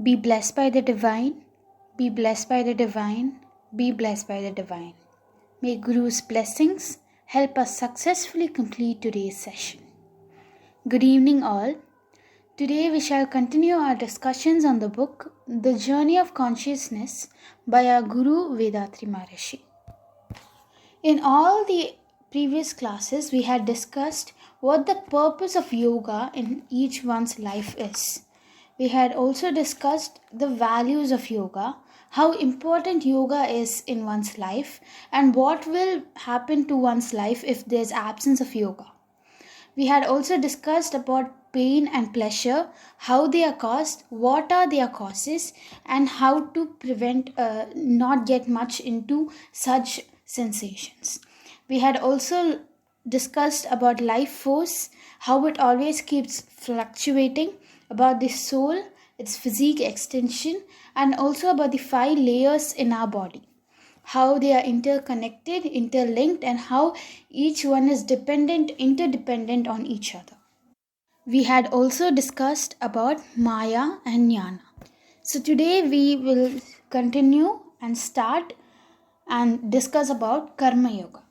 Be blessed by the divine, be blessed by the divine, be blessed by the divine. May Guru's blessings help us successfully complete today's session. Good evening, all. Today we shall continue our discussions on the book The Journey of Consciousness by our Guru Vethathiri Maharishi. In all the previous classes, we had discussed what the purpose of yoga in each one's life is. We had also discussed the values of yoga, how important yoga is in one's life, and what will happen to one's life if there's absence of yoga. We had also discussed about pain and pleasure, how they are caused, what are their causes, and how to prevent not get much into such sensations. We had also discussed about life force, how it always keeps fluctuating, about the soul, its physique extension, and also about the 5 layers in our body, how they are interconnected, interlinked, and how each one is interdependent on each other. We had also discussed about Maya and Jnana. So today we will continue and start and discuss about Karma Yoga.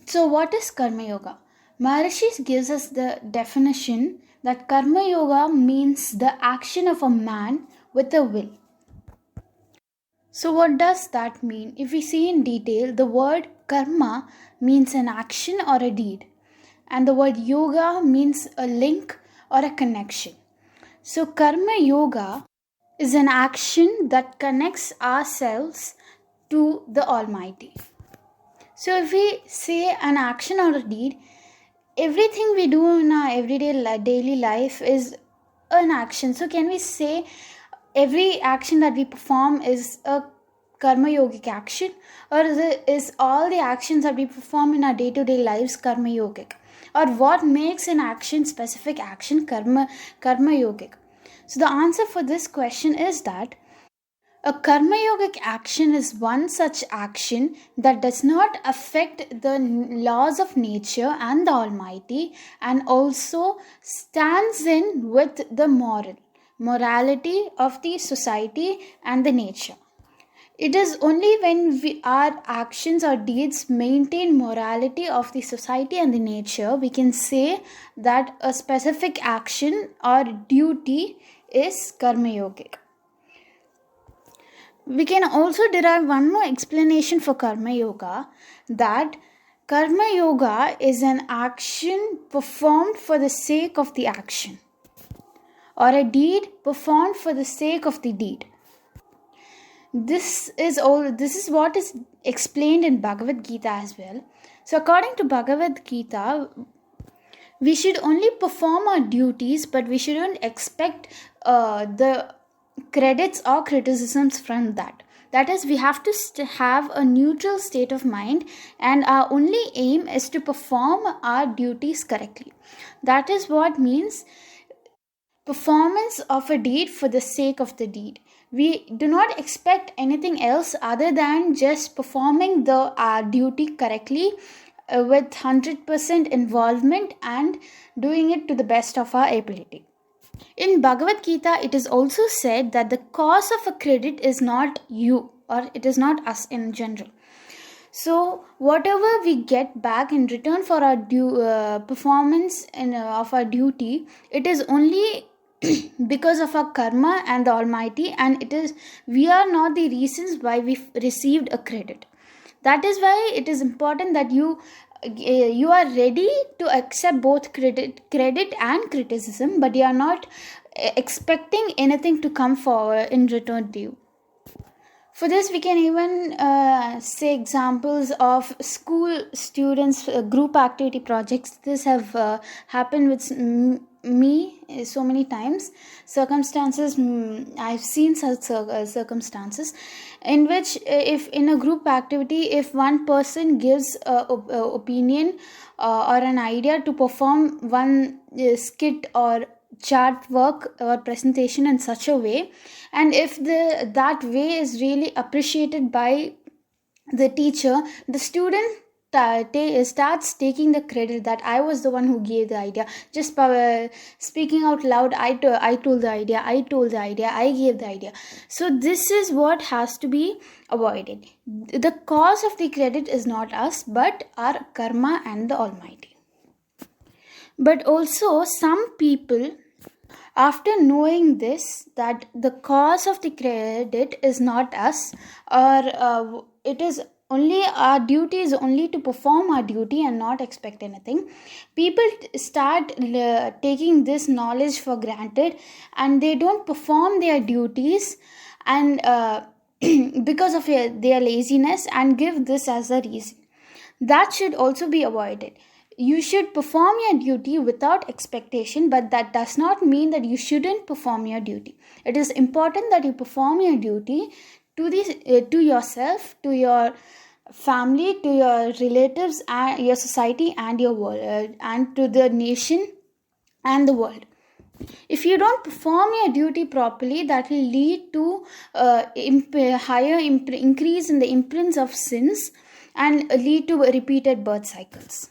So what is Karma Yoga? Maharishi gives us the definition that Karma Yoga means the action of a man with a will. So what does that mean? If we see in detail, the word karma means an action or a deed, and the word yoga means a link or a connection. So Karma Yoga is an action that connects ourselves to the Almighty. So if we say an action or a deed, everything we do in our everyday daily life is an action. So can we say every action that we perform is a karma yogic action, or is all the actions that we perform in our day-to-day lives karma yogic? Or what makes an action, specific action, karma yogic? So the answer for this question is that a karma yogic action is one such action that does not affect the laws of nature and the Almighty, and also stands in with the morality of the society and the nature. It is only when our actions or deeds maintain morality of the society and the nature, we can say that a specific action or duty is karma yogic. We can also derive one more explanation for Karma Yoga, that Karma Yoga is an action performed for the sake of the action, or a deed performed for the sake of the deed. This is what is explained in Bhagavad Gita as well. So according to Bhagavad Gita, we should only perform our duties, but we shouldn't expect the credits or criticisms from that. That is, we have to have a neutral state of mind, and our only aim is to perform our duties correctly. That is what means performance of a deed for the sake of the deed. We do not expect anything else other than just performing our duty correctly with 100% involvement and doing it to the best of our ability. In Bhagavad Gita, it is also said that the cause of a credit is not you, or it is not us in general. So whatever we get back in return for our performance of our duty, it is only because of our karma and the Almighty, and we are not the reasons why we received a credit. That is why it is important that you are ready to accept both credit and criticism, but you are not expecting anything to come forward in return to you. For this, we can even say examples of school students, group activity projects. This have happened with me so many times. I've seen such circumstances in which, if in a group activity, if one person gives an opinion or an idea to perform one skit or chart work or presentation in such a way, and if that way is really appreciated by the teacher, the student starts taking the credit that I was the one who gave the idea, just by speaking out loud, I told the idea, I told the idea, I gave the idea. So this is what has to be avoided. The cause of the credit is not us, but our karma and the Almighty. But also, some people, after knowing this, that the cause of the credit is not us, or it is only our duty is only to perform our duty and not expect anything, people start taking this knowledge for granted, and they don't perform their duties, and because of their laziness, and give this as a reason. That should also be avoided. You should perform your duty without expectation, but that does not mean that you shouldn't perform your duty. It is important that you perform your duty to yourself, to your family, to your relatives, and your society, and your world, and to the nation and the world. If you don't perform your duty properly, that will lead to higher increase in the imprints of sins, and lead to repeated birth cycles.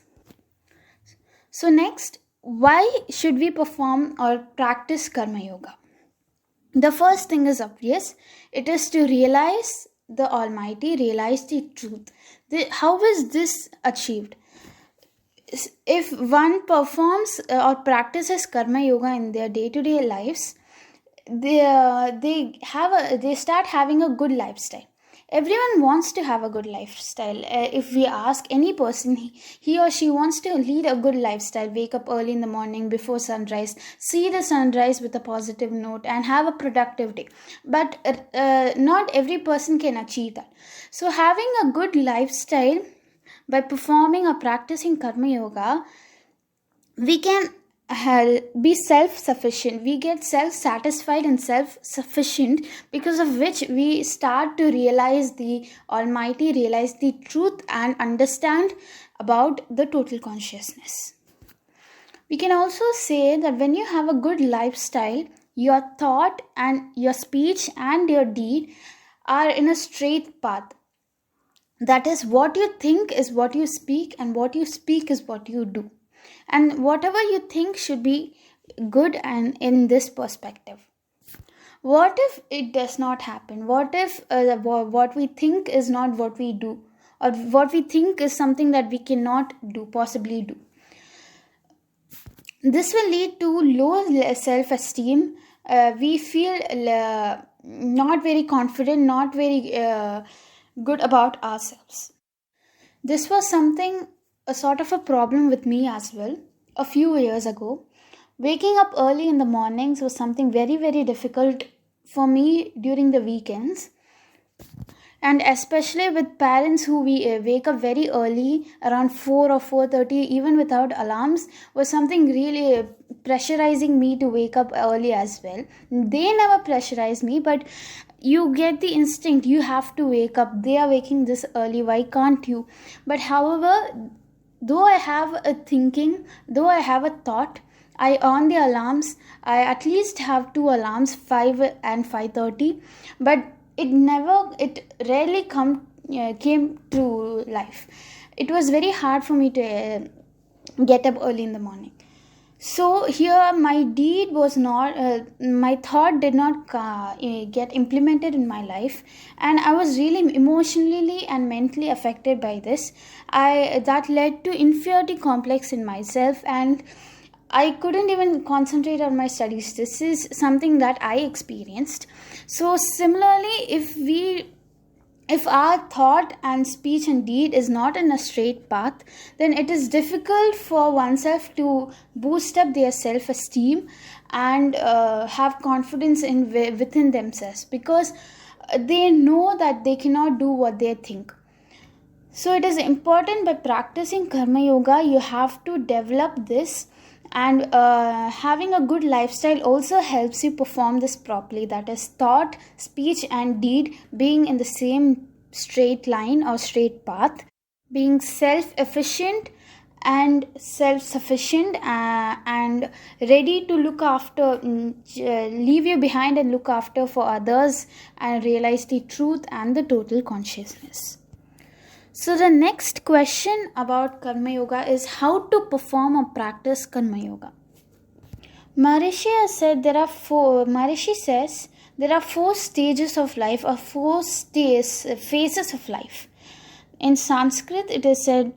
So next, why should we perform or practice Karma Yoga? The first thing is obvious. It is to realize the Almighty, realize the truth. How is this achieved? If one performs or practices Karma Yoga in their day-to-day lives, they start having a good lifestyle. Everyone wants to have a good lifestyle. If we ask any person, he or she wants to lead a good lifestyle, wake up early in the morning before sunrise, see the sunrise with a positive note, and have a productive day. But not every person can achieve that. So having a good lifestyle by performing or practicing Karma Yoga, we can be self-sufficient. We get self-satisfied and self-sufficient, because of which we start to realize the Almighty, realize the truth, and understand about the total consciousness. We can also say that when you have a good lifestyle, your thought and your speech and your deed are in a straight path. That is, what you think is what you speak, and what you speak is what you do. And whatever you think should be good and in this perspective. What if it does not happen? What if what we think is not what we do, or what we think is something that we cannot possibly do? This will lead to low self-esteem. We feel not very confident, not very good about ourselves. This was something, a sort of a problem with me as well a few years ago. Waking up early in the mornings was something very, very difficult for me during the weekends. And especially with parents who wake up very early, around 4 or 4:30, even without alarms, was something really pressurizing me to wake up early as well. They never pressurized me, but you get the instinct, you have to wake up. They are waking this early, why can't you? But however, though I have a thinking, though I have a thought, I on the alarms. I at least have 2 alarms, 5 and 5:30, but it rarely came to life. It was very hard for me to get up early in the morning. So here my deed was not, my thought did not get implemented in my life, and I was really emotionally and mentally affected by this. That led to inferiority complex in myself, and I couldn't even concentrate on my studies. This is something that I experienced. So similarly, if our thought and speech and deed is not in a straight path, then it is difficult for oneself to boost up their self-esteem and have confidence within themselves, because they know that they cannot do what they think. So it is important, by practicing Karma Yoga, you have to develop this, and having a good lifestyle also helps you perform this properly. That is, thought, speech and deed being in the same straight line or straight path, being self-efficient and self-sufficient, and ready to look after, leave you behind and look after for others, and realize the truth and the total consciousness. So the next question about Karma Yoga is how to perform or practice Karma Yoga. Maharishi says there are 4 stages of life or 4 phases of life. In Sanskrit, it is said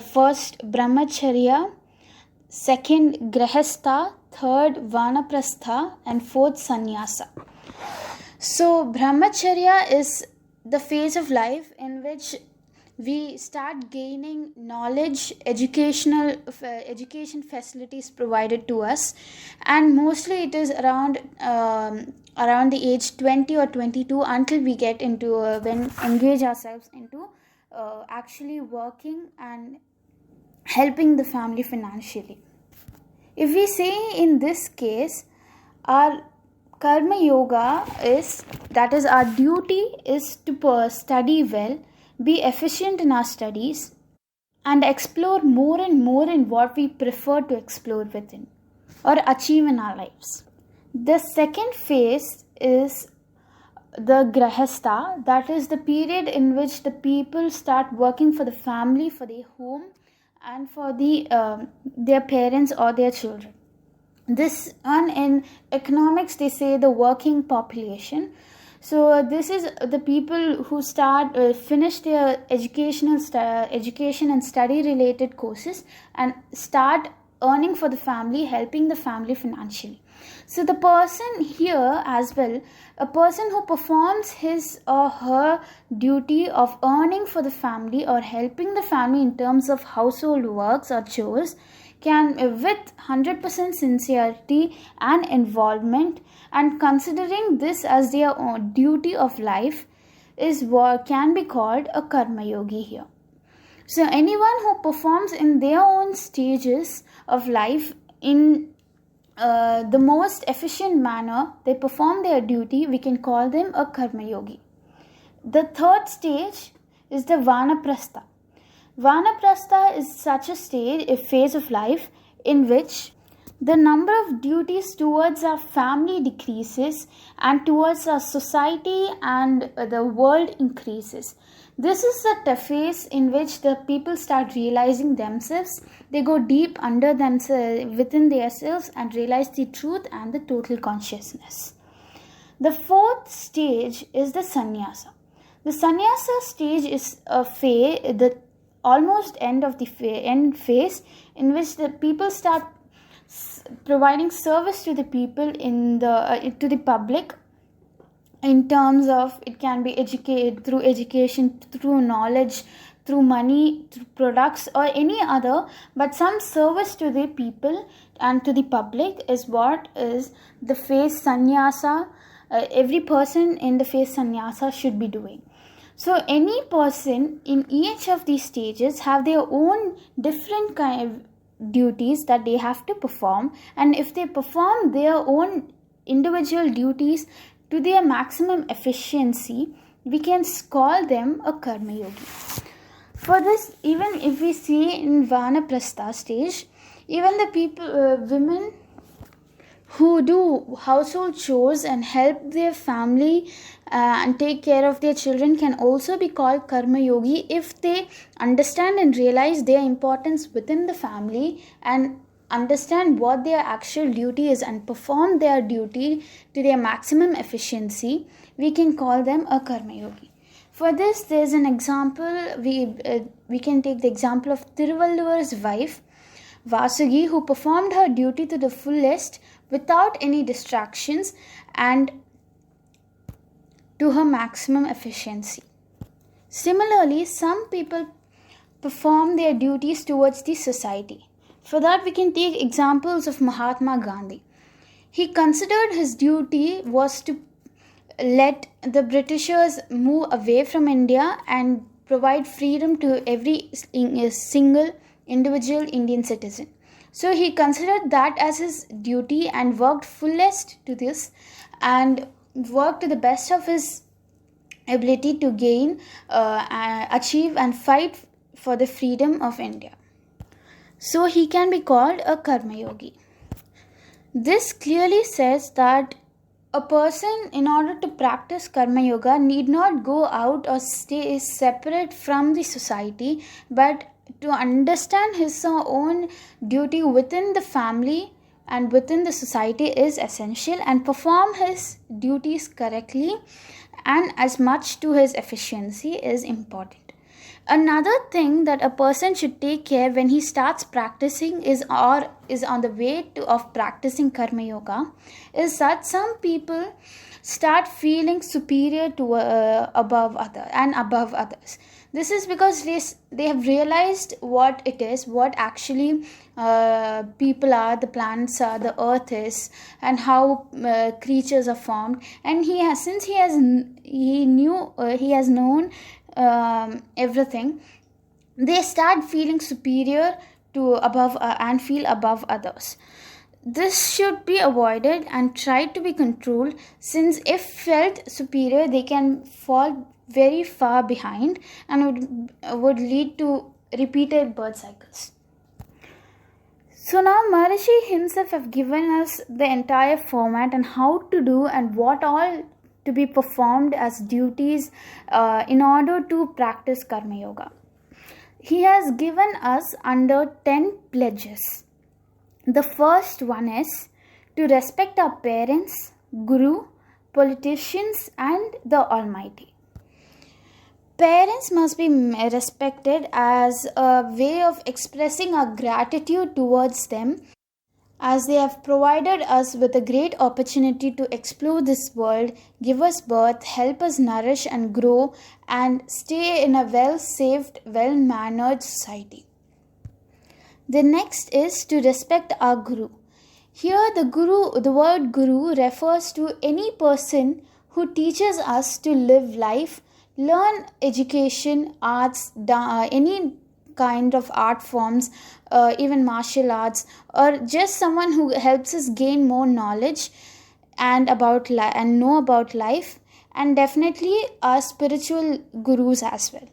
first Brahmacharya, second Grahastha, third Vanaprastha, and fourth Sannyasa. So Brahmacharya is the phase of life in which we start gaining knowledge, education facilities provided to us, and mostly it is around the age 20 or 22 until we get into when engage ourselves into actually working and helping the family financially. If we say in this case, our Karma Yoga is, that is our duty is to study well, be efficient in our studies, and explore more and more in what we prefer to explore within or achieve in our lives. The second phase is the Grahastha, that is the period in which the people start working for the family, for their home, and for their parents or their children. This one in economics they say the working population. So this is the people who finish their education and study related courses and start earning for the family, helping the family financially. So the person here as well, a person who performs his or her duty of earning for the family or helping the family in terms of household works or chores, can with 100% sincerity and involvement and considering this as their own duty of life is what can be called a karma yogi here. So anyone who performs in their own stages of life in the most efficient manner, they perform their duty, we can call them a karma yogi. The third stage is the vanaprastha. Vanaprastha is such a phase of life in which the number of duties towards our family decreases and towards our society and the world increases. This is the phase in which the people start realizing themselves. They go deep under themselves, within themselves, and realize the truth and the total consciousness. The fourth stage is the sannyasa. The sannyasa stage is a phase, the almost end of the end phase, in which the people start providing service to the people to the public, in terms of it can be through education, through knowledge, through money, through products or any other, but some service to the people and to the public is what is the phase sannyasa. Every person in the phase sannyasa should be doing. So any person in each of these stages have their own different kind of duties that they have to perform, and if they perform their own individual duties to their maximum efficiency, we can call them a karma yogi. For this, even if we see in vanaprastha stage, even the people, women who do household chores and help their family and take care of their children can also be called karma yogi if they understand and realize their importance within the family and understand what their actual duty is and perform their duty to their maximum efficiency. We can call them a karma yogi. For this, there is an example. We can take the example of Thiruvalluvar's wife Vasugi, who performed her duty to the fullest without any distractions and to her maximum efficiency. Similarly, some people perform their duties towards the society. For that, we can take examples of Mahatma Gandhi. He considered his duty was to let the Britishers move away from India and provide freedom to every single individual Indian citizen. So he considered that as his duty and worked fullest to this and worked to the best of his ability to gain, achieve and fight for the freedom of India. So he can be called a karma yogi. This clearly says that a person, in order to practice karma yoga, need not go out or stay separate from the society, but to understand his own duty within the family and within the society is essential, and perform his duties correctly and as much to his efficiency is important. Another thing that a person should take care when he starts practicing is on the way to of practicing karma yoga is that some people start feeling superior to above others. This is because they have realized what it is, what actually people are, the plants are, the earth is, and how creatures are formed. And he has known everything, they start feeling superior to above and feel above others. This should be avoided and tried to be controlled, since if felt superior they can fall very far behind and would lead to repeated birth cycles. So now Maharishi himself have given us the entire format and how to do and what all to be performed as duties in order to practice karma yoga. He has given us under 10 pledges. The first one is to respect our parents, guru, politicians, and the Almighty. Parents must be respected as a way of expressing our gratitude towards them, as they have provided us with a great opportunity to explore this world, give us birth, help us nourish and grow, and stay in a well-saved, well-mannered society. The next is to respect our guru. Here the word guru refers to any person who teaches us to live life, learn education, arts, any kind of art forms, even martial arts, or just someone who helps us gain more knowledge and know about life, and definitely our spiritual gurus as well.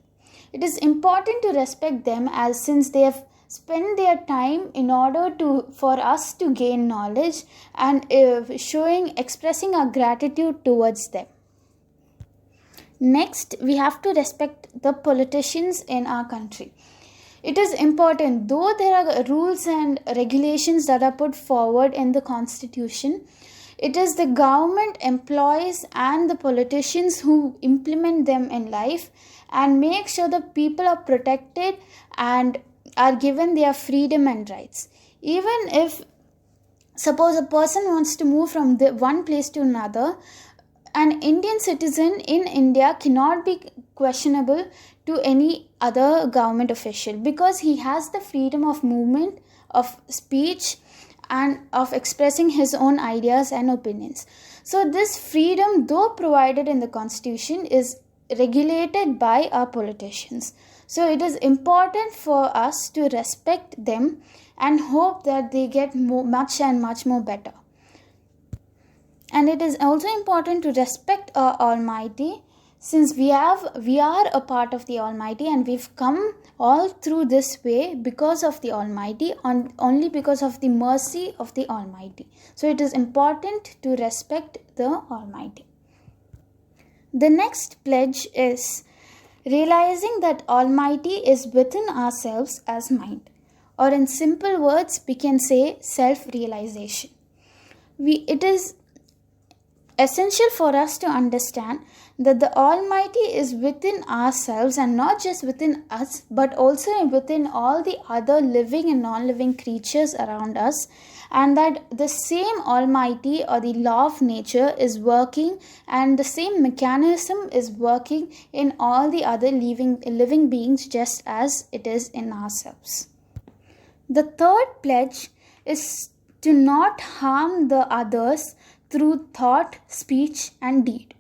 It is important to respect them, as since they have spent their time in order for us to gain knowledge, and expressing our gratitude towards them. Next, we have to respect the politicians in our country. It is important, though there are rules and regulations that are put forward in the constitution, it is the government employees and the politicians who implement them in life and make sure the people are protected and are given their freedom and rights. Even if, suppose a person wants to move from one place to another, an Indian citizen in India cannot be questionable to any other government official, because he has the freedom of movement, of speech, and of expressing his own ideas and opinions. So this freedom, though provided in the constitution, is regulated by our politicians. So it is important for us to respect them and hope that they get much more better. And it is also important to respect our Almighty, since we are a part of the Almighty, and we've come all through this way because of the Almighty, only because of the mercy of the Almighty. So it is important to respect the Almighty. The next pledge is realizing that Almighty is within ourselves as mind, or in simple words we can say self-realization. It is essential for us to understand that the Almighty is within ourselves, and not just within us, but also within all the other living and non-living creatures around us, and that the same Almighty or the law of nature is working, and the same mechanism is working in all the other living beings just as it is in ourselves. The third pledge is to not harm the others through thought, speech, and deed.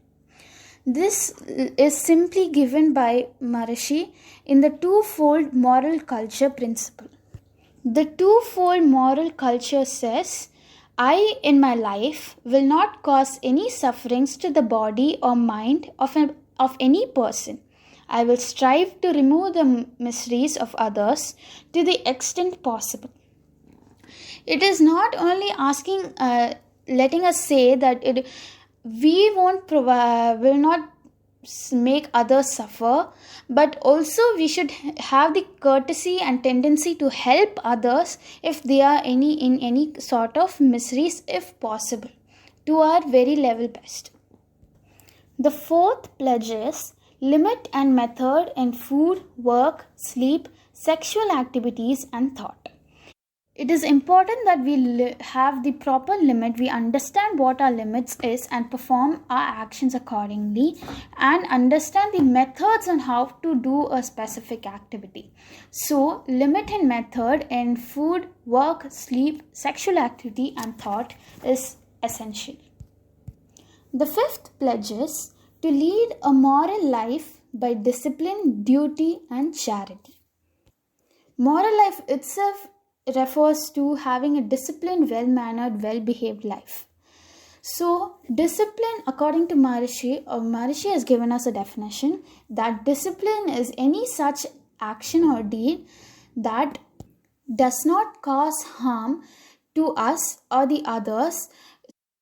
This is simply given by Maharishi in the twofold moral culture principle. The twofold moral culture says, I in my life will not cause any sufferings to the body or mind of any person. I will strive to remove the miseries of others to the extent possible. It is not only letting us say that we will not make others suffer, but also we should have the courtesy and tendency to help others if they are in any sort of miseries, if possible, to our very level best. The fourth pledge is limit and method in food, work, sleep, sexual activities, and thought. It is important that we have the proper limit, we understand what our limits is and perform our actions accordingly, and understand the methods on how to do a specific activity. So limit and method in food, work, sleep, sexual activity and thought is essential. The fifth pledge is to lead a moral life by discipline, duty and charity. Moral life itself refers to having a disciplined, well-mannered, well-behaved life. So, discipline, according to Maharishi has given us a definition that discipline is any such action or deed that does not cause harm to us or the others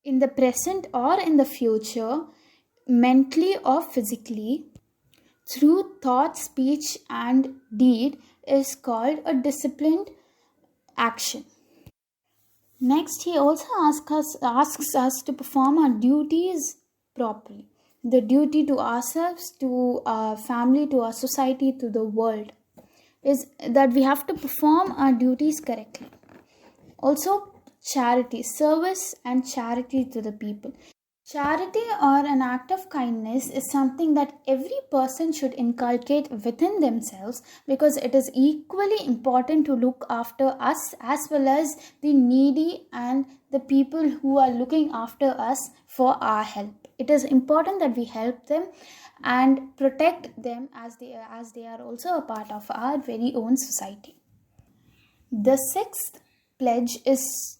in the present or in the future, mentally or physically, through thought, speech, and deed, is called a disciplined action. Next, he also asks us to perform our duties properly. The duty to ourselves, to our family, to our society, to the world, is that we have to perform our duties correctly. Also, charity, service and charity to the people. Charity or an act of kindness is something that every person should inculcate within themselves, because it is equally important to look after us as well as the needy and the people who are looking after us for our help. It is important that we help them and protect them as they are also a part of our very own society. The sixth pledge is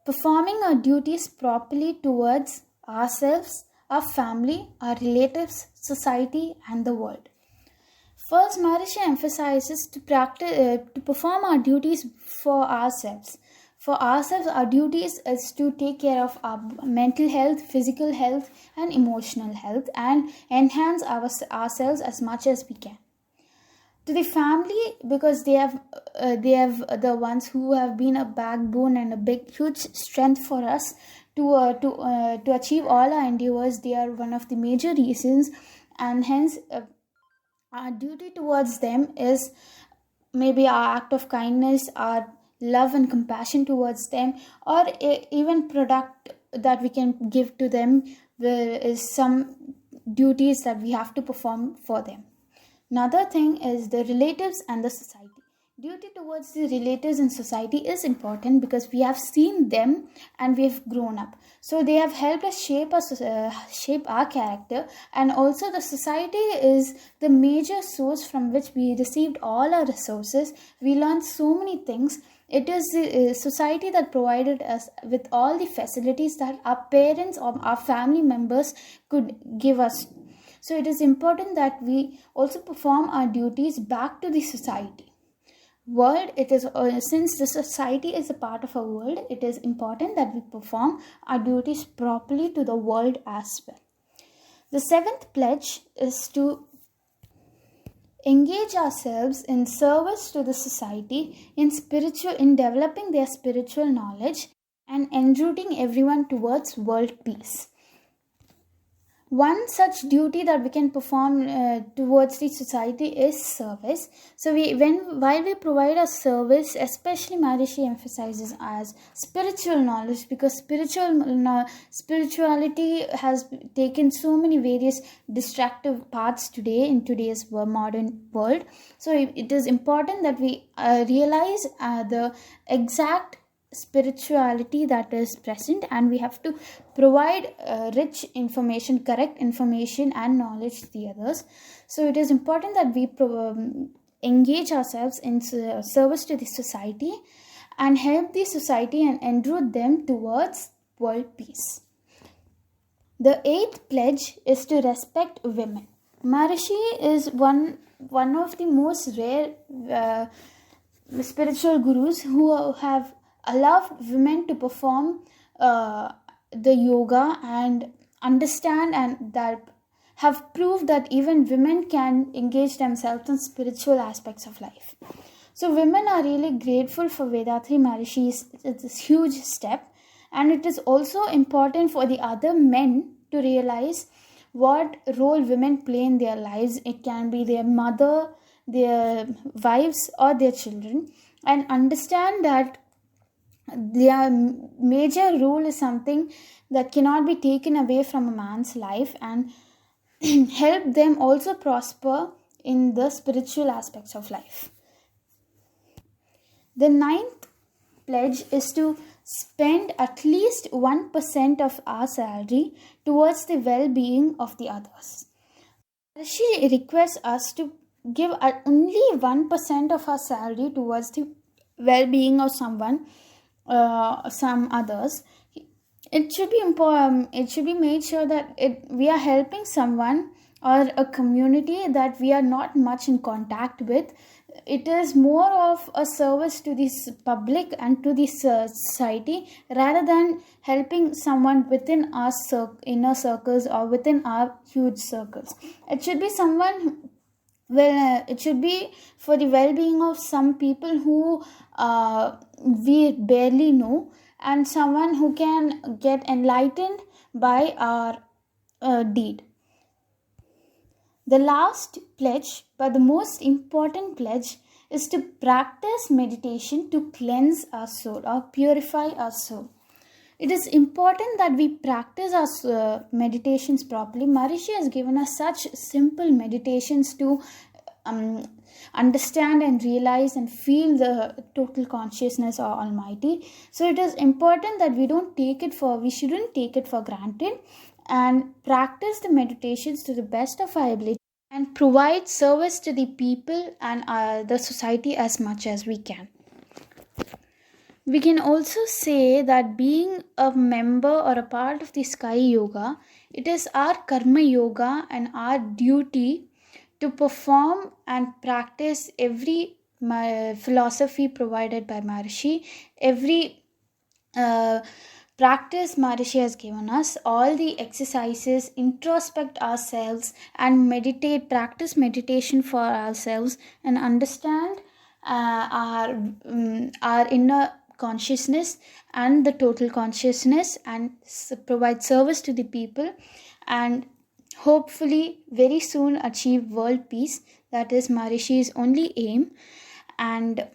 performing our duties properly towards ourselves, our family, our relatives, society, and the world. First, Maharishi emphasizes to perform our duties for ourselves. For ourselves, our duties is to take care of our mental health, physical health, and emotional health, and enhance ourselves as much as we can. To the family, because they have the ones who have been a backbone and a big huge strength for us to achieve all our endeavors. They are one of the major reasons, and hence our duty towards them is maybe our act of kindness, our love and compassion towards them, or even product that we can give to them. There is some duties that we have to perform for them. Another thing is the relatives and the society. Duty towards the relatives and society is important because we have seen them and we have grown up. So they have helped us shape our character, and also the society is the major source from which we received all our resources. We learned so many things. It is the society that provided us with all the facilities that our parents or our family members could give us. So it is important that we also perform our duties back to the society. World, it is since the society is a part of our world, it is important that we perform our duties properly to the world as well. The seventh pledge is to engage ourselves in service to the society in developing their spiritual knowledge and enrooting everyone towards world peace. One such duty that we can perform towards the society is service. So while we provide a service, especially Maharishi emphasizes as spiritual knowledge, because spirituality has taken so many various distractive paths today in today's modern world. So it is important that we realize the exact spirituality that is present, and we have to provide rich information, correct information and knowledge to the others. So it is important that we engage ourselves in service to the society and help the society and enroot them towards world peace. The eighth pledge is to respect women. Maharishi is one of the most rare spiritual gurus who have allowed women to perform the yoga and understand and that have proved that even women can engage themselves in spiritual aspects of life. So women are really grateful for Vethathiri Maharishi's this huge step, and it is also important for the other men to realize what role women play in their lives. It can be their mother, their wives, or their children, and understand that their major role is something that cannot be taken away from a man's life, and help them also prosper in the spiritual aspects of life. The ninth pledge is to spend at least 1% of our salary towards the well-being of the others. She requests us to give only 1% of our salary towards the well-being of someone, some others. It should be important. It should be made sure that we are helping someone or a community that we are not much in contact with. It is more of a service to the public and to the society, rather than helping someone within our inner circles or within our huge circles. It should be someone, it should be for the well-being of some people who we barely know, and someone who can get enlightened by our deed. The last pledge, but the most important pledge, is to practice meditation to cleanse our soul or purify our soul. It is important that we practice our meditations properly. Maharishi has given us such simple meditations to understand and realize and feel the total consciousness of Almighty. So it is important that we shouldn't take it for granted, and practice the meditations to the best of our ability and provide service to the people and the society as much as we can. We can also say that being a member or a part of the Sky Yoga, it is our Karma Yoga and our duty to perform and practice every philosophy provided by Maharishi, every practice Maharishi has given us, all the exercises, introspect ourselves and practice meditation for ourselves, and understand our inner consciousness and the total consciousness, and provide service to the people, and hopefully very soon achieve world peace. That is Maharishi's only aim. And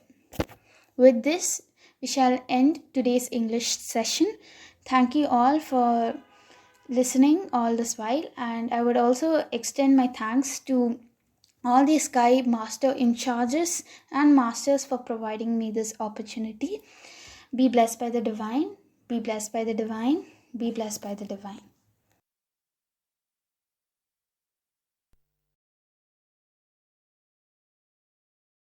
with this, we shall end today's English session. Thank you all for listening all this while, and I would also extend my thanks to all the Sky Master in charges and masters for providing me this opportunity. Be blessed by the divine, be blessed by the divine, be blessed by the divine.